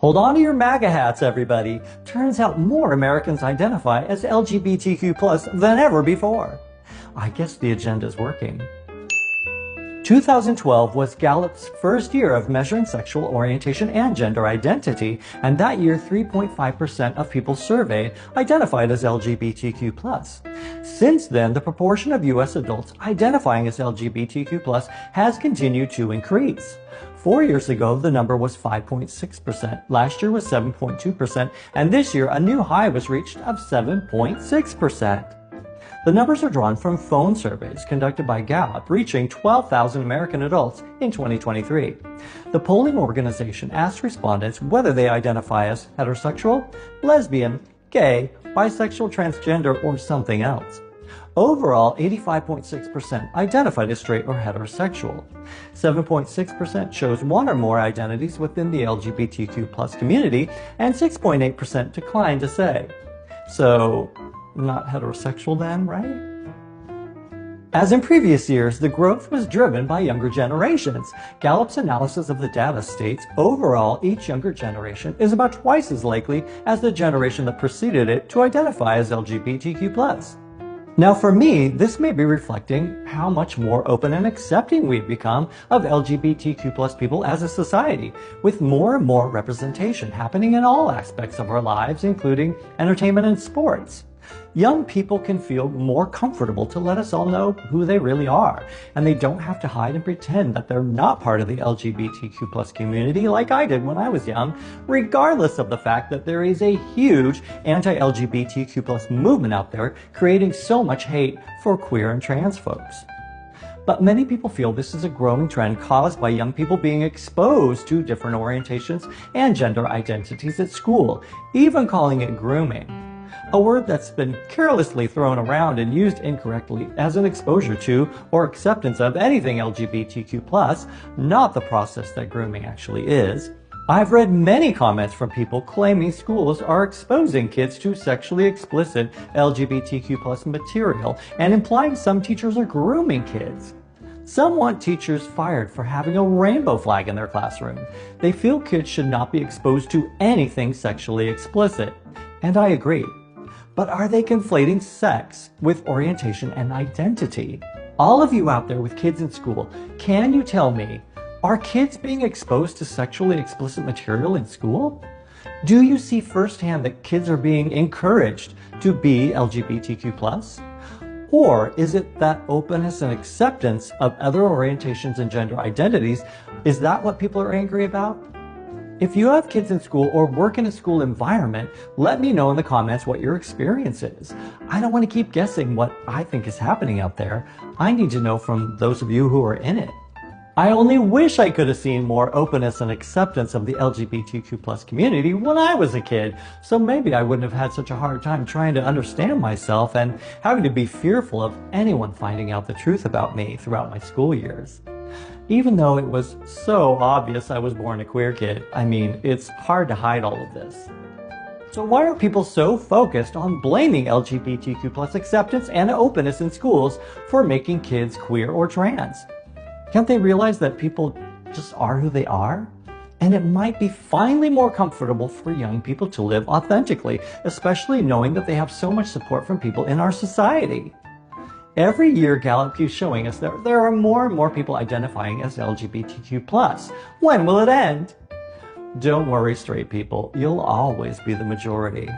Hold on to your MAGA hats, everybody. Turns out more Americans identify as LGBTQ+ than ever before. I guess the agenda's working. 2012 was Gallup's first year of measuring sexual orientation and gender identity, and that year 3.5% of people surveyed identified as LGBTQ+. Since then, the proportion of U.S. adults identifying as LGBTQ+ has continued to increase. 4 years ago, the number was 5.6%. Last year was 7.2%, and this year a new high was reached of 7.6%. The numbers are drawn from phone surveys conducted by Gallup, reaching 12,000 American adults in 2023. The polling organization asked respondents whether they identify as heterosexual, lesbian, gay, bisexual, transgender, or something else. Overall, 85.6% identified as straight or heterosexual. 7.6% chose one or more identities within the LGBTQ+ community, and 6.8% declined to say. So, not heterosexual then, right? As in previous years, the growth was driven by younger generations. Gallup's analysis of the data states overall each younger generation is about twice as likely as the generation that preceded it to identify as LGBTQ+. Now for me, this may be reflecting how much more open and accepting we've become of LGBTQ+ people as a society, with more and more representation happening in all aspects of our lives, including entertainment and sports. Young people can feel more comfortable to let us all know who they really are, and they don't have to hide and pretend that they're not part of the LGBTQ+ community like I did when I was young, regardless of the fact that there is a huge anti-LGBTQ+ movement out there creating so much hate for queer and trans folks. But many people feel this is a growing trend caused by young people being exposed to different orientations and gender identities at school, even calling it grooming. A word that's been carelessly thrown around and used incorrectly as an exposure to or acceptance of anything LGBTQ+, not the process that grooming actually is. I've read many comments from people claiming schools are exposing kids to sexually explicit LGBTQ+ material and implying some teachers are grooming kids. Some want teachers fired for having a rainbow flag in their classroom. They feel kids should not be exposed to anything sexually explicit. And I agree. But are they conflating sex with orientation and identity? All of you out there with kids in school, can you tell me, are kids being exposed to sexually explicit material in school? Do you see firsthand that kids are being encouraged to be LGBTQ+? Or is it that openness and acceptance of other orientations and gender identities, is that what people are angry about? If you have kids in school or work in a school environment, let me know in the comments what your experience is. I don't want to keep guessing what I think is happening out there. I need to know from those of you who are in it. I only wish I could have seen more openness and acceptance of the LGBTQ+ community when I was a kid, so maybe I wouldn't have had such a hard time trying to understand myself and having to be fearful of anyone finding out the truth about me throughout my school years. Even though it was so obvious I was born a queer kid, I mean, it's hard to hide all of this. So why are people so focused on blaming LGBTQ+ acceptance and openness in schools for making kids queer or trans? Can't they realize that people just are who they are? And it might be finally more comfortable for young people to live authentically, especially knowing that they have so much support from people in our society. Every year, Gallup keeps showing us that there are more and more people identifying as LGBTQ+. When will it end? Don't worry, straight people. You'll always be the majority.